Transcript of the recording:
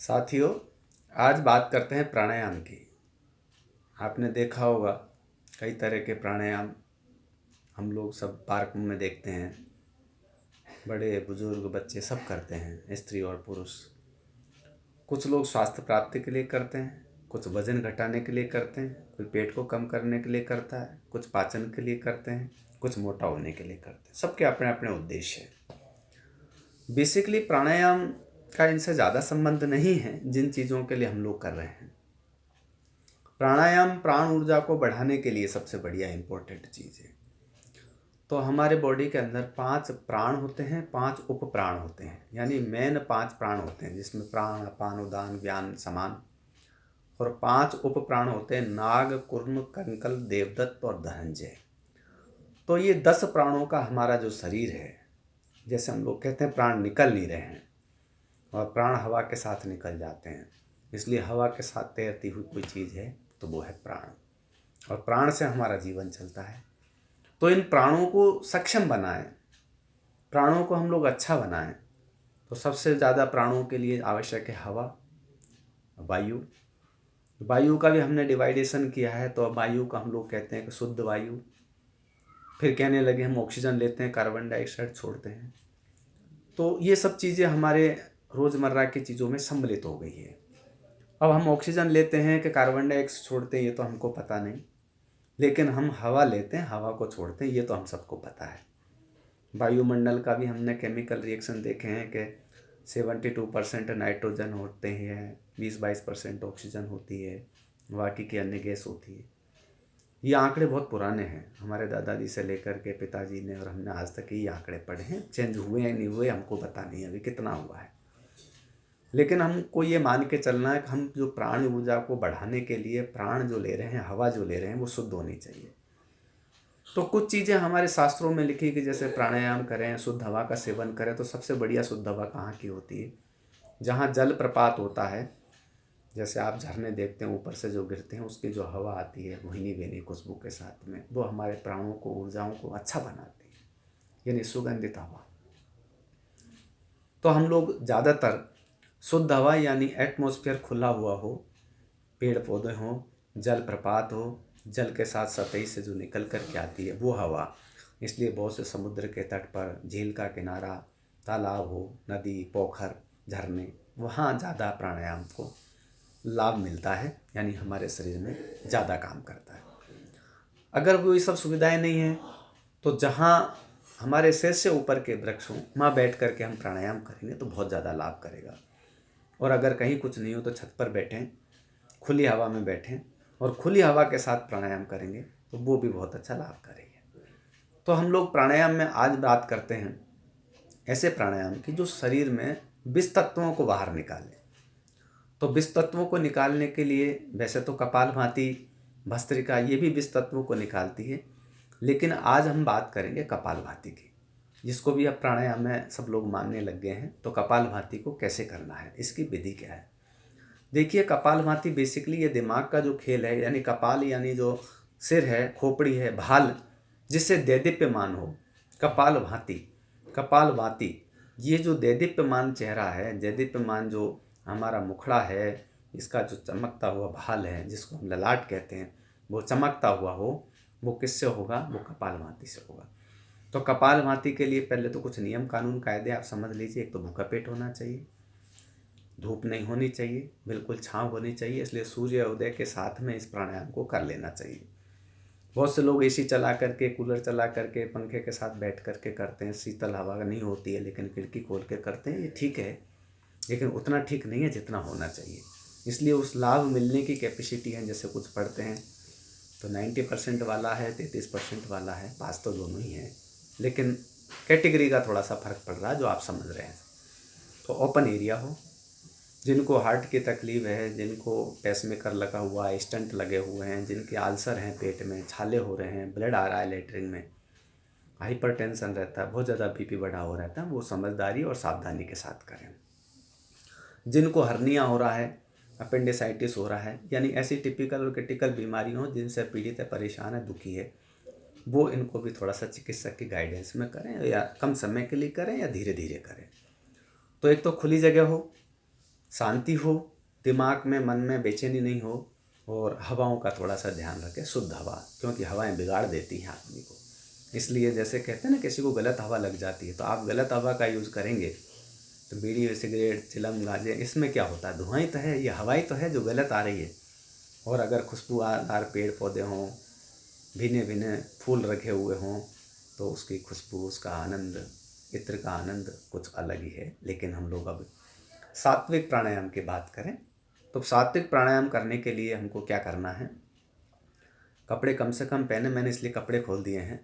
साथियों, आज बात करते हैं प्राणायाम की। आपने देखा होगा कई तरह के प्राणायाम हम लोग सब पार्क में देखते हैं। बड़े बुजुर्ग बच्चे सब करते हैं, स्त्री और पुरुष। कुछ लोग स्वास्थ्य प्राप्ति के लिए करते हैं, कुछ वजन घटाने के लिए करते हैं, कोई पेट को कम करने के लिए करता है, कुछ पाचन के लिए करते हैं, कुछ मोटा होने के लिए करते हैं। सबके अपने अपने उद्देश्य हैं। बेसिकली प्राणायाम का इनसे ज़्यादा संबंध नहीं है जिन चीज़ों के लिए हम लोग कर रहे हैं। प्राणायाम प्राण ऊर्जा को बढ़ाने के लिए सबसे बढ़िया इम्पोर्टेंट चीज़ है। तो हमारे बॉडी के अंदर 5 प्राण होते हैं, 5 उप प्राण होते हैं, यानी मेन 5 प्राण होते हैं जिसमें प्राण, अपान, उदान, व्यान, समान। और 5 उप प्राण होते हैं नाग, कुर्म, कंकल, देवदत्त और धनंजय। तो ये 10 प्राणों का हमारा जो शरीर है, जैसे हम लोग कहते हैं प्राण निकल नहीं रहे हैं, और प्राण हवा के साथ निकल जाते हैं, इसलिए हवा के साथ तैरती हुई कोई चीज़ है तो वो है प्राण। और प्राण से हमारा जीवन चलता है। तो इन प्राणों को सक्षम बनाएं, प्राणों को हम लोग अच्छा बनाएं। तो सबसे ज़्यादा प्राणों के लिए आवश्यक है हवा, वायु। वायु का भी हमने डिवाइडेशन किया है। तो अब वायु का हम लोग कहते हैं कि शुद्ध वायु। फिर कहने लगे हम ऑक्सीजन लेते हैं, कार्बन डाइऑक्साइड छोड़ते हैं। तो ये सब चीज़ें हमारे रोज़मर्रा की चीज़ों में सम्मिलित हो गई है। अब हम ऑक्सीजन लेते हैं कि कार्बन डाइऑक्साइड छोड़ते हैं, ये तो हमको पता नहीं। लेकिन हम हवा लेते हैं, हवा को छोड़ते हैं, ये तो हम सबको पता है। वायुमंडल का भी हमने केमिकल रिएक्शन देखे हैं कि 72% नाइट्रोजन होते हैं, 20-22% ऑक्सीजन होती है, बाकी की अन्य गैस होती है। ये आंकड़े बहुत पुराने हैं, हमारे दादाजी से लेकर के पिताजी ने और हमने आज तक ये आंकड़े पढ़े हैं। चेंज हुए हैं नहीं हुए हमको पता नहीं अभी कितना हुआ है। लेकिन हमको ये मान के चलना है कि हम जो प्राण ऊर्जा को बढ़ाने के लिए प्राण जो ले रहे हैं, हवा जो ले रहे हैं, वो शुद्ध होनी चाहिए। तो कुछ चीज़ें हमारे शास्त्रों में लिखी कि जैसे प्राणायाम करें, शुद्ध हवा का सेवन करें। तो सबसे बढ़िया शुद्ध हवा कहाँ की होती है? जहाँ जल प्रपात होता है, जैसे आप झरने देखते हैं ऊपर से जो गिरते हैं, उसकी जो हवा आती है भुनी भुनी खुशबू के साथ में, वो हमारे प्राणों को, ऊर्जाओं को अच्छा बनाती है, यानी सुगंधित हवा। तो हम लोग ज़्यादातर शुद्ध हवा यानी एटमॉस्फेयर खुला हुआ हो, पेड़ पौधे हों, जल प्रपात हो, जल के साथ सतही से जो निकल कर के आती है वो हवा। इसलिए बहुत से समुद्र के तट पर, झील का किनारा, तालाब हो, नदी, पोखर, झरने, वहाँ ज़्यादा प्राणायाम को लाभ मिलता है, यानी हमारे शरीर में ज़्यादा काम करता है। अगर वो ये सब सुविधाएं नहीं हैं तो जहाँ हमारे सिर से ऊपर के वृक्ष हों, वहाँ बैठ कर के हम प्राणायाम करेंगे तो बहुत ज़्यादा लाभ करेगा। और अगर कहीं कुछ नहीं हो तो छत पर बैठें, खुली हवा में बैठें और खुली हवा के साथ प्राणायाम करेंगे तो वो भी बहुत अच्छा लाभ करेंगे। तो हम लोग प्राणायाम में आज बात करते हैं ऐसे प्राणायाम की जो शरीर में विष तत्वों को बाहर निकाले। तो विष तत्वों को निकालने के लिए वैसे तो कपालभाति, भस्त्रिका, ये भी विष तत्वों को निकालती है, लेकिन आज हम बात करेंगे कपालभाति की, जिसको भी अब प्राणायाम में सब लोग मानने लग गए हैं। तो कपालभाति को कैसे करना है, इसकी विधि क्या है? देखिए, कपालभाति बेसिकली ये दिमाग का जो खेल है, यानी कपाल यानी जो सिर है, खोपड़ी है, भाल, जिससे दैदीप्यमान हो, कपालभाति। कपालभाति, ये जो दैदीप्यमान चेहरा है, दैदीप्यमान जो हमारा मुखड़ा है, इसका जो चमकता हुआ भाल है, जिसको हम ललाट कहते हैं, वो चमकता हुआ हो, वो किससे होगा? वो कपालभाति से होगा। तो कपालभाति के लिए पहले तो कुछ नियम कानून कायदे आप समझ लीजिए। एक तो भूखा पेट होना चाहिए, धूप नहीं होनी चाहिए, बिल्कुल छाँव होनी चाहिए। इसलिए सूर्य उदय के साथ में इस प्राणायाम को कर लेना चाहिए। बहुत से लोग एसी चला करके, कूलर चला करके, पंखे के साथ बैठ करके करते हैं, शीतल हवा नहीं होती है, लेकिन खिड़की खोल के करते हैं। ये ठीक है, लेकिन उतना ठीक नहीं है जितना होना चाहिए। इसलिए उस लाभ मिलने की कैपेसिटी है, जैसे कुछ पढ़ते हैं तो 90% वाला है, 33% वाला है, पास तो दोनों ही हैं, लेकिन कैटेगरी का थोड़ा सा फर्क पड़ रहा है जो आप समझ रहे हैं। तो ओपन एरिया हो, जिनको हार्ट की तकलीफ़ है, जिनको पेसमेकर लगा हुआ है, स्टंट लगे हुए हैं, जिनके अल्सर हैं, पेट में छाले हो रहे हैं, ब्लड आ रहा है लेटरिन में, हाइपरटेंशन रहता है, बहुत ज़्यादा बीपी बढ़ा हो रहता है, वो समझदारी और सावधानी के साथ करें। जिनको हर्निया हो रहा है, अपेंडिसाइटिस हो रहा है, यानी ऐसी टिपिकल और क्रिटिकल बीमारियों जिनसे पीड़ित है, परेशान है, दुखी है, वो इनको भी थोड़ा सा चिकित्सक की गाइडेंस में करें, या कम समय के लिए करें या धीरे धीरे करें। तो एक तो खुली जगह हो, शांति हो, दिमाग में मन में बेचैनी नहीं हो, और हवाओं का थोड़ा सा ध्यान रखें, शुद्ध हवा, क्योंकि हवाएं बिगाड़ देती हैं आदमी को। इसलिए जैसे कहते हैं ना, किसी को गलत हवा लग जाती है, तो आप गलत हवा का यूज़ करेंगे तो बीड़ी सिगरेट चिलम गांजे, इसमें क्या होता है, धुआं ही तो है, ये हवा ही तो है जो गलत आ रही है। और अगर खुशबूदार पेड़ पौधे हों, भिने भिने फूल रखे हुए हों, तो उसकी खुशबू, उसका आनंद, इत्र का आनंद कुछ अलग ही है। लेकिन हम लोग अब सात्विक प्राणायाम की बात करें, तो सात्विक प्राणायाम करने के लिए हमको क्या करना है, कपड़े कम से कम पहने, मैंने इसलिए कपड़े खोल दिए हैं